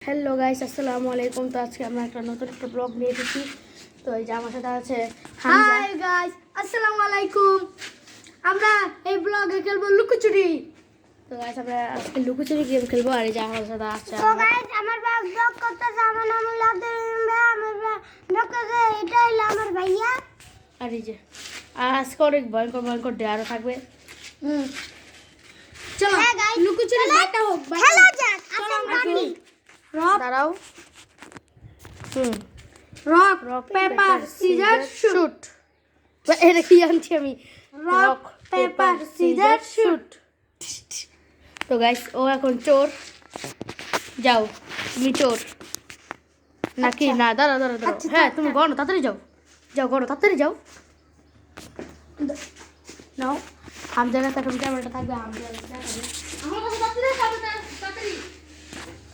Hello guys, আসসালামু আলাইকুম। তো আজকে আমরা একটা নতুন একটা ব্লগ নিয়ে এসেছি। তো এই যে আমার সাথে আছে হাই গাইস, আসসালামু আলাইকুম। আমরা এই ব্লগে খেলবো লুকোচুরি। তো গাইস আমরা আজকে লুকোচুরি গেম খেলবো। আর এই যে আমার সাথে আছে তো গাইস আমার ব্লগ করতেছে আমার নাম আমার ব্লগ করতে এটা হলো আমার ভাইয়া। আর এই যে আজকে অনেক ভয়ঙ্কর ভয়ঙ্কর ডেয়ারও থাকবে। চলো লুকোচুরি বাটা হোক, খেলা যাক। আসেন বাটি দাঁড়াও। Rock rock paper scissor shoot. এটা কি আনছি আমি? Rock paper scissor shoot. তো গাইস ও এখন চোর। যাও, তুমি চোর নাকি? না, দাঁড়াও দাঁড়াও দাঁড়াও। আচ্ছা, হ্যাঁ, তুমি গণো, তাড়াতাড়ি যাও। যাও গণো, তাড়াতাড়ি যাও। নাও, হামজার কাছে এখন ক্যামেরাটা থাকবে। হামজার দেখাবে। আমার কাছে তাড়াতাড়ি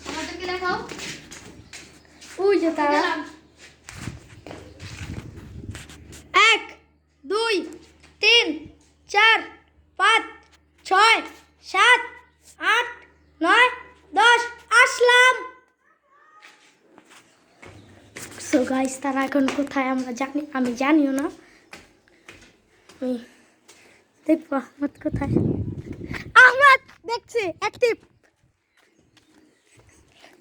আমাদেরকে দেখাও। ওই যে তারা। 1 2 3 4 5 6 7 8 9 10 আসলাম। সো গাইস তারা এখন কোথায় আমি জানিও না। আমি দেখবো আহমদ কোথায়। আহমদ দেখছি অ্যাক্টিভ।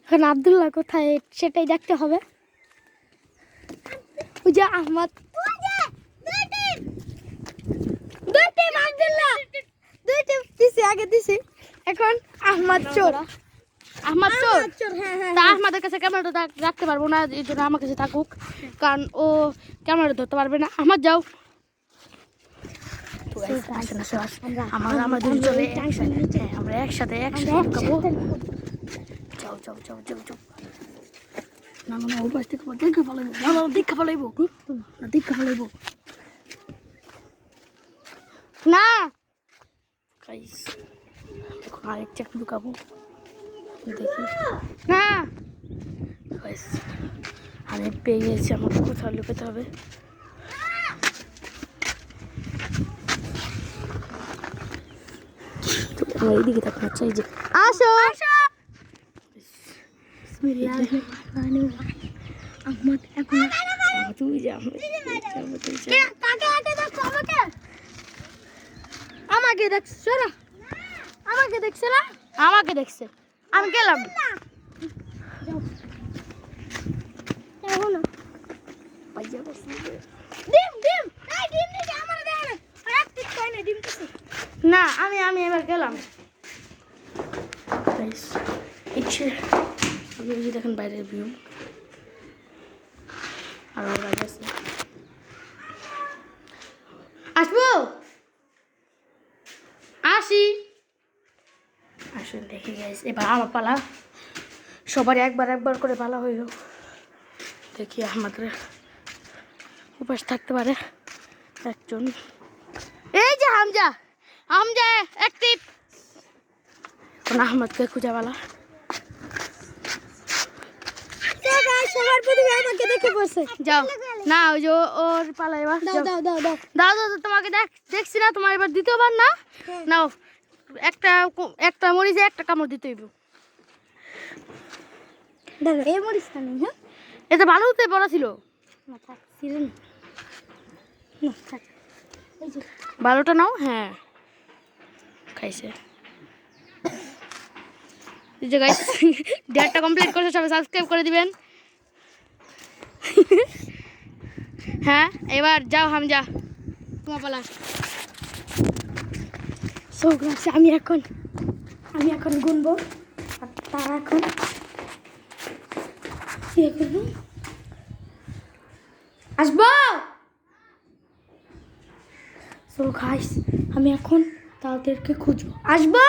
এখন আব্দুল্লাহ কোথায় সেটাই দেখতে হবে। ওই যে আহমদ। দুই টিম আব্দুল্লাহ, দুই টিম দিছি, আগে দিছি। এখন আহমদ চোর। আহমদ চোর। হ্যাঁ হ্যাঁ তা আহমদের কাছে ক্যামেরাটা রাখতে পারবো না, এই জন্য আমার কাছে থাকুক, কারণ ও ক্যামেরা ধরতে পারবে না। আহমদ যাও। আমরা একসাথে খাবো। যাও যাও যাও যাও যাও। না না, ওর পাশ থেকে দেখে ফেলাইবো। না না, দেখে ফেলাইবো। না, দেখে ফেলাইবো না। গাইস এখন আরেকটা লুকাবো, দেখি। না গাইস, আমি পেয়ে গেছি। আমাকে কোথাও লুকাতে হবে। তো আমরা এইদিকে থাকতে হচ্ছে। এই যে আসো। আহমদ এখন তুমি যে আমাকে দেখছো না? আমাকে দেখছে না? আমাকে দেখছে, আমি গেলাম। না, আমি আমি এবার গেলাম। ইচ্ছে আমি এই যে দেখেন বাইরের ভিউ। আর ওরা গেছে। আসবো, আসি। আসুন দেখি গাইস, এবার আমার পালা। সবারই একবার একবার করে পালা হইল। দেখি আমাদের উপাস থাকতে পারে একজন। এই যে হামজা, হামজা অ্যাক্টিভ। এখন আহমদকে খুঁজে পালা। সবার প্রথমে আমাকে দেখে বসে যাও। না, ওই যে ওর পালা। এবার দাও দাও দাও দাও দাও দাও। তোমাকে দেখছি না, তোমার এবার দ্বিতীয়বার না। নাও, একটা মরিচে একটা কামড় দিতে হইব। দাও এই মরিস না। হ্যাঁ, এটা ভালো হতে বড় ছিল। না থাক, সিরেন না থাক। এই যে ভালোটা নাও। হ্যাঁ, খাইছে। এই যে গাইস, ডেটটা কমপ্লিট করছে। সবাই সাবস্ক্রাইব করে দিবেন। হ্যাঁ, এবার যাও হামজা, তোমার পালা। সো গাইস আমি এখন গুনবো আর তারা এখন ইয়ে করবো। আসবো। সো গাইস আমি এখন তাদেরকে খুঁজবো। আসবো।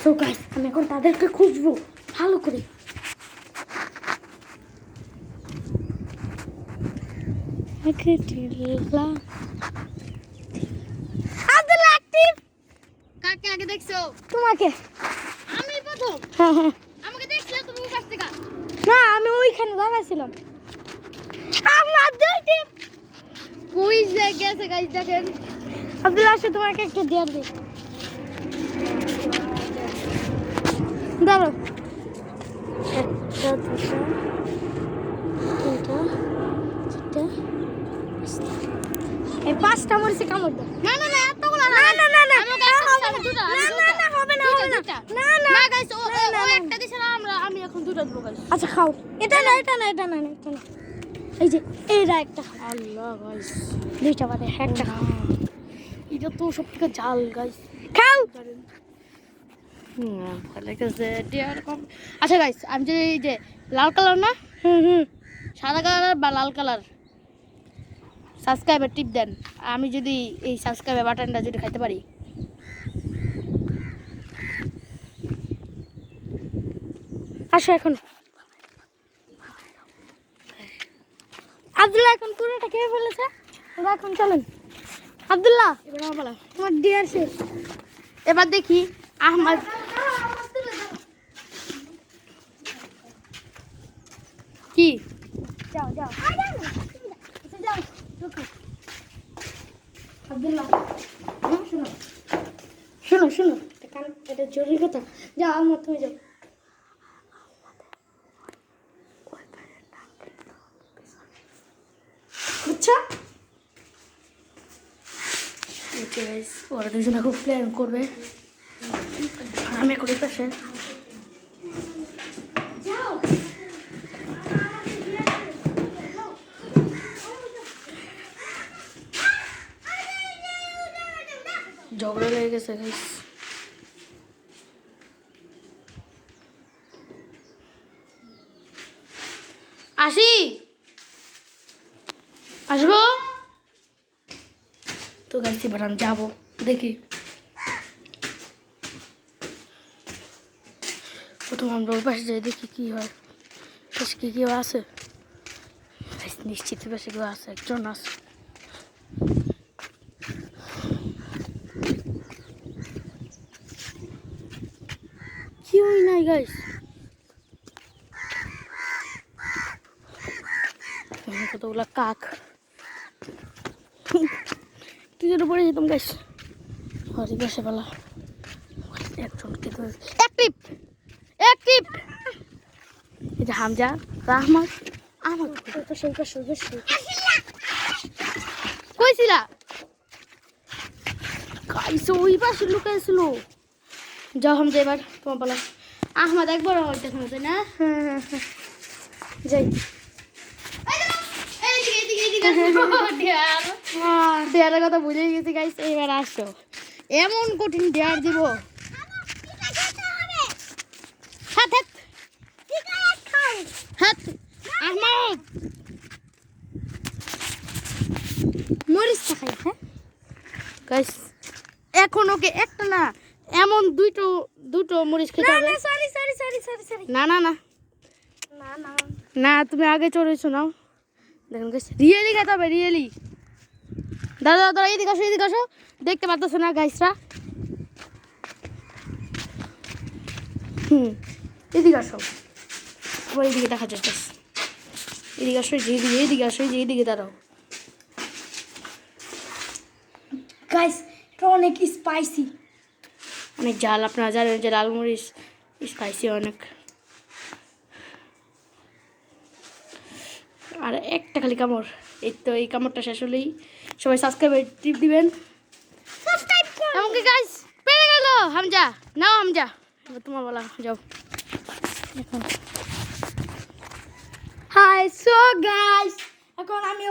সো গাইস আমি এখন তাদেরকে খুঁজবো ভালো করে। আব্দুল্লাহ অ্যাক্টিভ। কাকে আগে দেখছো? তোমাকে। আমি প্রথম। হ্যাঁ হ্যাঁ, আমাকে দেখছিলে তুমি উপাস থেকে? না আমি ওইখানে দাঁড়াইছিলাম। আমার দুইটি কই যে গেছে গাইস দেখেন। আব্দুল্লাহ আসো, তোমাকে একটা দেয়ার দিই। দাঁড়াও এই 5টা মরিচে কামড় দাও। না না না এতগুলো না না না না আমি ওকে একটা দিছি, আমি দুটো, না না না হবে না হবে না না না না গাইস ও একটা দিছে না, আমি এখন দুটো দেবো গাইস। আচ্ছা খাও এটা না এটা না এটা না এটা না এই যে এইটা একটা খাও আল্লাহ গাইস, দুইটা বাদে একটা খাও এটা তো সব থেকে জাল গাইস। খাও ভালো লাগছে ডিয়ার কম। আচ্ছা গাইস আমি যে এই যে লাল কালার না হুম সাদা কালার বা লাল কালার সাবস্ক্রাইবার টিপ দেন, আমি যদি এই সাবস্ক্রাইবার বাটনটা যদি খাইতে পারি। আসো এখন আব্দুল্লাহ এখন পুরোটা খেয়ে ফেলেছে ওরা এখন চলেন আব্দুল্লাহ এবার আমার পালা। তোমার ডিয়ার শেষ এবার দেখি আহমদ কি যাও যাও যাও ঢুকো আব্দুল্লাহ শোনো শোনো শোনো এটা জরুরি কথা যাও আমার তুমি যাও বুঝছো ওকে গাইস, ওরা দুজনে খুব প্ল্যান করবে, আর আমি এখন এই পাশে। ঝগড়া লেগে গেছে গাইস। আসি আসবো। তো গাইস এবার আমি যাবো, দেখি প্রথম আমরা ওই পাশে যাই, দেখি কি হয়, পাশে কি কেউ আছে। গাইস নিশ্চিত ওই পাশে কেউ আছে, একজন আছে। কেউই নাই গাইস, কতগুলা কাক, কি করে পড়ে যেতাম গাইস। হরি বসে বেলা একজনকে তো অ্যাক্টিভ অ্যাক্টিভ এই যে হামজা রাহমান আমার তো সেই পাশে ওই পাশে কইছিলা গাইস ওই পাশে লুকাইছিল। যাও হামজা এবার তোমার বলা। আহমদ একবার আমার দেখানো তাই না? হ্যাঁ যাই ডেয়ারের কথা বুঝে গেছি গাইস। এবার আসো, এমন কঠিন ডেয়ার দিব। হাত হাত হাত আহমদ মরিচটা খাই হ্যাঁ গাইস এখন ওকে একটা না এমন দুটো মরিচ খেতে হবে। Sorry sorry sorry sorry sorry না না না না না না তুমি আগে চলেছো নাও। দেখুন গাইস রিয়েলি খেতে হবে রিয়েলি। দাদা দাদা এদিকে আসো দেখতে পাচ্ছ না গাইসরা। এদিকে আসো, আবার এইদিকে দেখা যাচ্ছে। এদিকে আসো, যেদিকে এইদিকে আসো, এইদিকে দাঁড়াও। গাইস এটা অনেক স্পাইসি অনেক ঝাল, আপনারা জানেন যে লাল মরিচ স্পাইসি অনেক। আর একটা খালি কামড়, এই তো এই কামড়টা শেষ হলেই সবাই সাবস্ক্রাইবার টিপ দিবেন। সাবস্ক্রাইব করো এমনকি গাইস পেরে গেল হামজা। নাও হামজা এবার তোমার বলা, যাও। হাই সো গাইস এখন আমি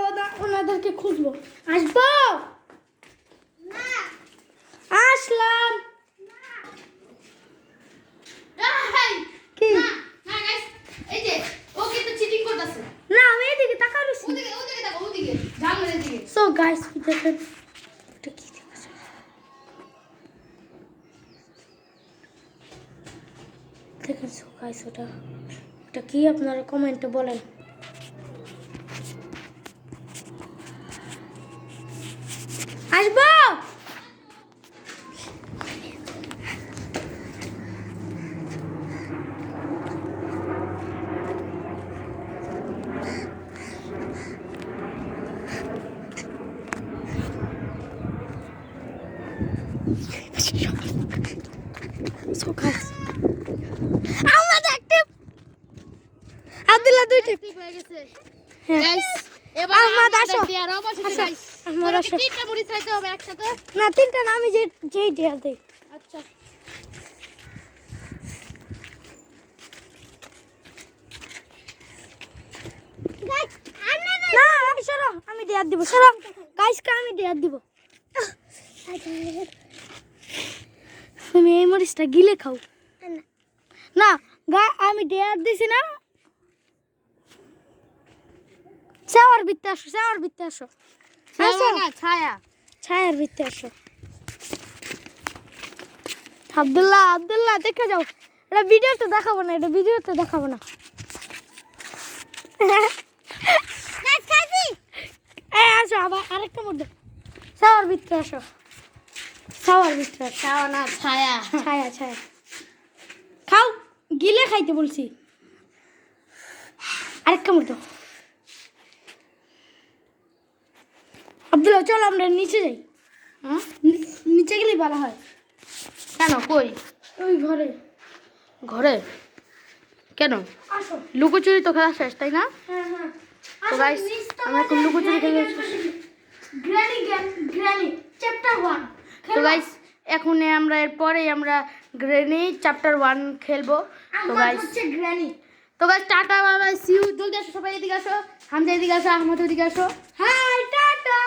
ওনাদেরকে খুঁজবো আসবো না আসলাম কি না গাইস এই যে ও কিন্তু চিটিং করতেছে। না আমি এদিকে তাকা রইছি ওদিকে দেখো, ওদিকে জানলার দিকে। সো গাইস দেখেন এটা কি দেখেছে দেখেন সো গাইস এটা কি আপনারা কমেন্টে বলেন। আসবো So guys, Ahmad active Abdullah 2 tip ঠিক হয়ে গেছে হ্যাঁ। গাইস এবার আহমদ, আসো। দেয়ার অবশ্যই আসো। গাইস আহমদ, আমরা আসো। তিনটা মুড়ি খাইতে হবে একসাথে না তিনটা না আমি যেই দেয়া দেই আচ্ছা না আমি সরো আমি দেয়া দিব সরো গাইস কা আমি দেয়া দিব তুমি এই মরিচটা গিলে খাও না আমি দেয়া দিছি না শাওয়ার বিতে আসো আসো না ছায়া ছায়ার ভিতরে আসো আব্দুল্লাহ দেখে যাও এটা ভিডিওতে দেখাবো না আসো আবার আরেকটা মধ্যে শাওয়ার ভিতরে আসো ছায়া না ছায়া ছায়া খাও গিলে খাইতে বলছি আরেকটা মধ্যে আব্দুল্লাহ চলো আমরা নিচে যাই হ্যাঁ নিচে গেলেই ভালো হয় কেন কই ওই ঘরে ঘরে কেন আসো লুকোচুরি তো খেলা শেষ তাই না হ্যাঁ তো guys, আমরা এখন লুকোচুরি খেলবো। গ্র্যানি চ্যাপ্টার 1 তো গাইস এখন আমরা এরপরেই আমরা গ্রেনি চ্যাপ্টার 1 খেলবো তো guys granny tata bye bye see you জলদি আসো সবাই এদিকে আসো হামজা এদিকে আসো আহমদ এদিকে আসো হাই টাটা